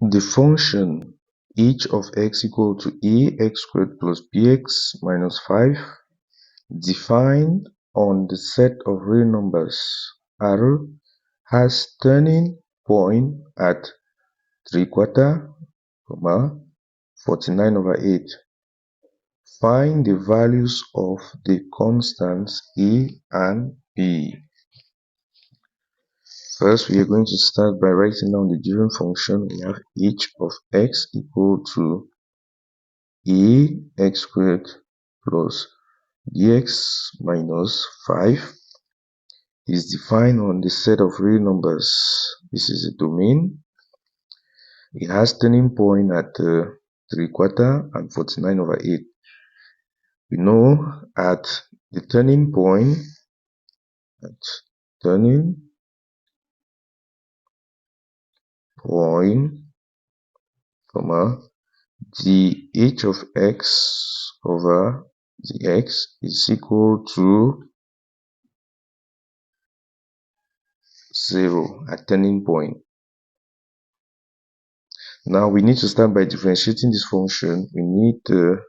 the function h of x equal to ax squared plus bx minus 5 defined on the set of real numbers R has turning point at 3/4, 49/8. Find the values of the constants a and b. First, we are going to start by writing down the given function. We have h of x equal to ax squared plus bx minus 5 is defined on the set of real numbers. This is the domain. It has turning point at 3/4 and 49/8. We know at the turning point, the h of x over the x is equal to 0 at turning point. Now we need to start by differentiating this function. We need the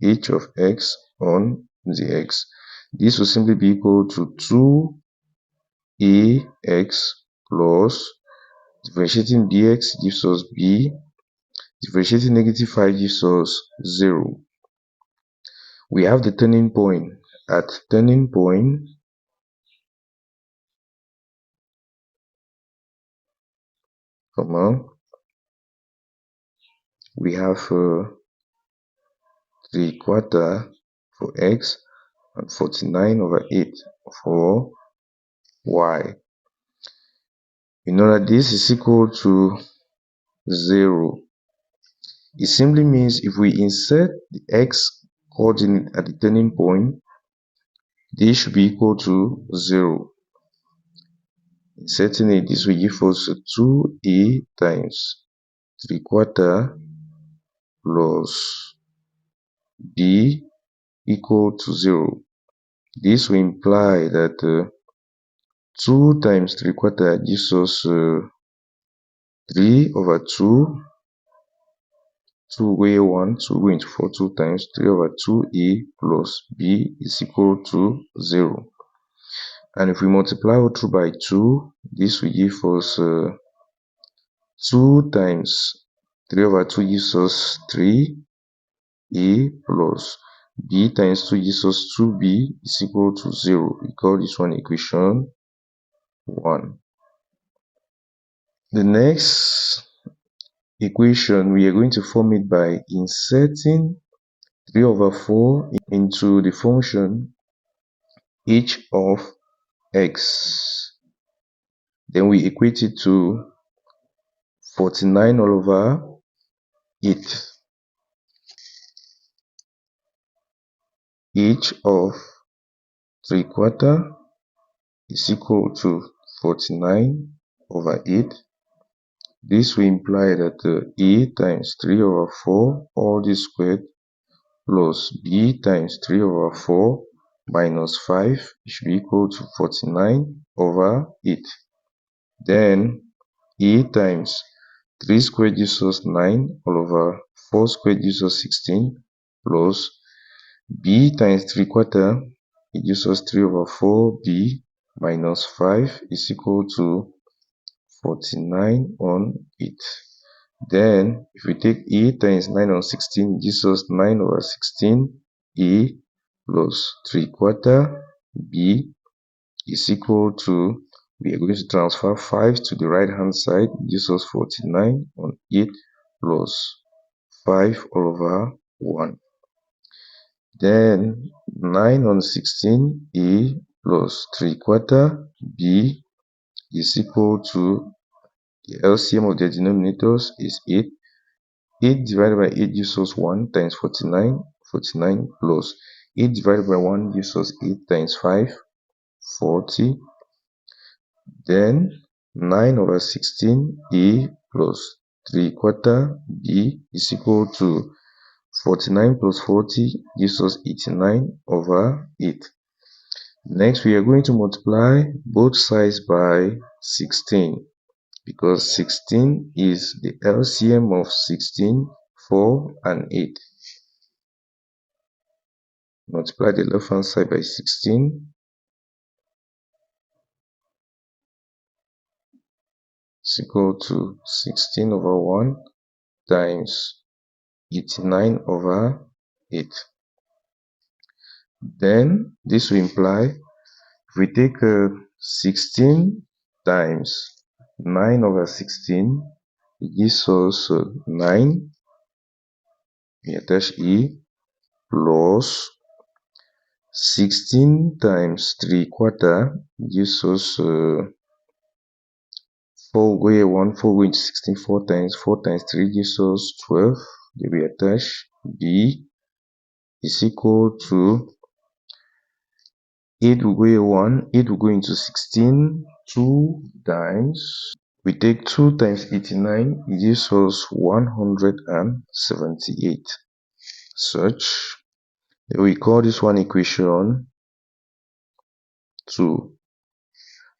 h of x on the x. This will simply be equal to 2ax plus differentiating bx gives us b, differentiating negative 5 gives us 0. We have the turning point. At turning point, we have 3/4 for x and 49/8 for y. We know that this is equal to 0. It simply means if we insert the x coordinate at the turning point, this should be equal to 0. Inserting it, this will give us 2a times 3/4 plus b equal to 0. This will imply that 2 times 3/4 gives us 3/2. 2 way 1, 2 going to 4 2 times 3/2a plus b is equal to 0. And if we multiply all through by 2, this will give us 2 times 3/2 gives us 3a plus b times 2 gives us 2b is equal to 0. We call this one equation 1. The next equation, we are going to form it by inserting 3/4 into the function h of x. Then we equate it to 49/8. h of 3/4 is equal to 49/8. This will imply that a times 3/4 all this squared plus b times 3/4 minus 5 should be equal to 49/8. Then a times 3 squared gives us 9/4 squared gives us 16 plus b times 3/4, it gives us 3/4b minus 5 is equal to 49/8. Then if we take a times 9/16, it gives us 9/16a plus 3/4 b is equal to, we are going to transfer 5 to the right hand side, it gives us 49/8 plus 5/1. Then 9/16a plus 3/4 b is equal to, the LCM of the denominators is 8. 8 divided by 8 gives us 1 times 49. 49 plus 8 divided by 1 gives us 8 times 5, 40. Then 9/16a plus 3/4 b is equal to 49 plus 40 gives us 89/8. Next, we are going to multiply both sides by 16. because 16 is the LCM of 16, 4, and 8. Multiply the left hand side by 16 is equal to 16 over 1 times 89 over 8. Then this will imply if we take 16 times 9 over 16, it gives us 9, we attach E, plus 16 times 3 quarter gives us 4 go here 1, 4 go into 16 4 times 3 gives us 12. Then we attach B is equal to 8 will go here 1, 8 will go into 16 2 times. We take 2 times 89, it gives us 178. Such. Then we call this one equation 2.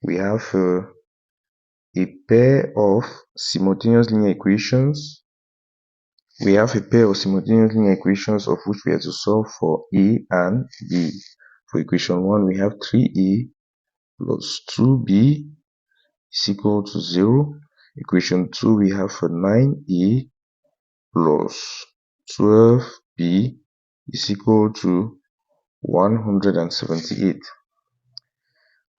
We have a pair of simultaneous linear equations. We have a pair of simultaneous linear equations of which we have to solve for A and B. For equation 1, we have 3A plus 2B is equal to 0. Equation 2, we have 9A plus 12B is equal to 178.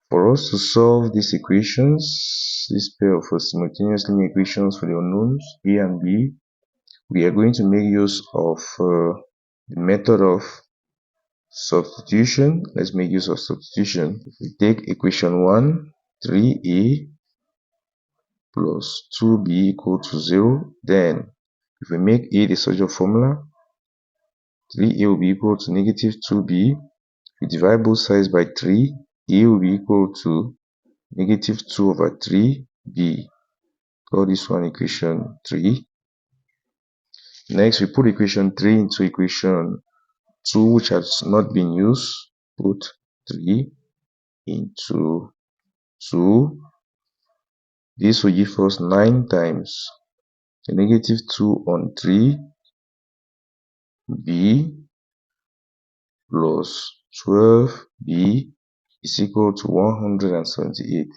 For us to solve these equations, this pair of simultaneous linear equations for the unknowns A and B, we are going to make use of the method of substitution. Let's make use of substitution. If we take equation 1, 3A plus 2B equal to 0, then if we make A the surrogate formula, 3A will be equal to negative 2B. If we divide both sides by 3, A will be equal to negative 2 over 3B. Call this one equation 3. Next, we put equation 3 into equation 2, which has not been used. Put 3 into 2. This will give us 9 times the negative 2 on 3B plus 12B is equal to 178.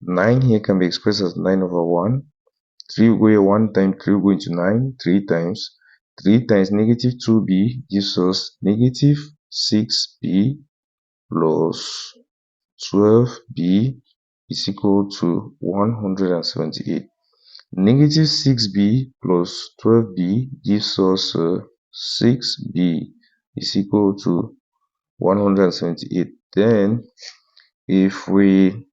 9 here can be expressed as 9 over 1. 3 will go here 1 time, 3 will go into 9, 3 times. 3 times negative 2b gives us negative 6b plus 12b is equal to 178. Negative 6b plus 12b gives us 6b is equal to 178. Then, if we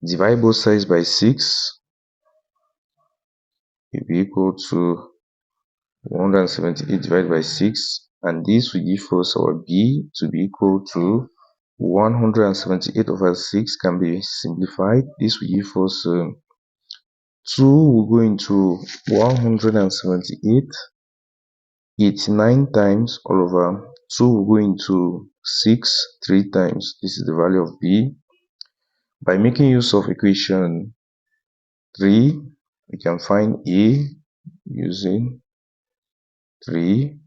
divide both sides by 6, it will be equal to 178 divided by 6, and this will give us our b to be equal to 178 over 6 can be simplified. This will give us 2 will go into 178 89 times all over 2 will go into 6 3 times. This is the value of b. By making use of equation 3, we can find a using 3,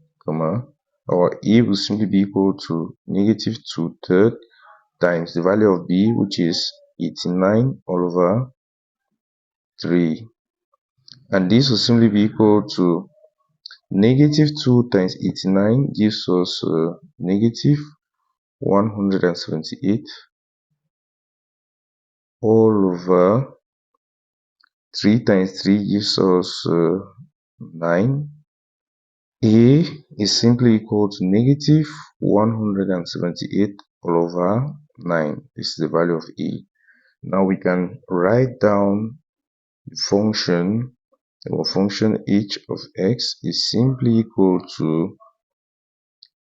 our a will simply be equal to negative 2/3 times the value of b, which is 89 all over 3. And this will simply be equal to negative 2 times 89 gives us negative 178 all over 3 times 3 gives us 9. A is simply equal to negative 178 all over 9. This is the value of A. Now we can write down the function. Our function h of x is simply equal to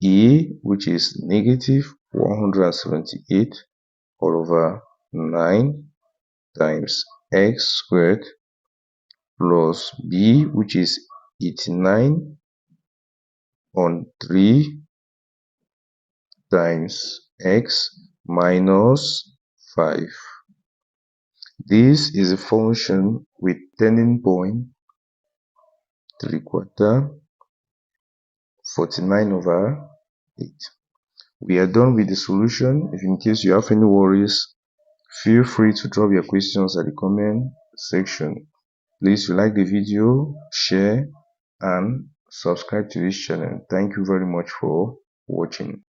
A, which is negative 178 all over 9 times x squared plus b, which is 89 on 3 times x minus 5. This is a function with turning point 3/4, 49/8. We are done with the solution. If in case you have any worries, feel free to drop your questions at the comment section. Please like the video, share, and subscribe to this channel. Thank you very much for watching.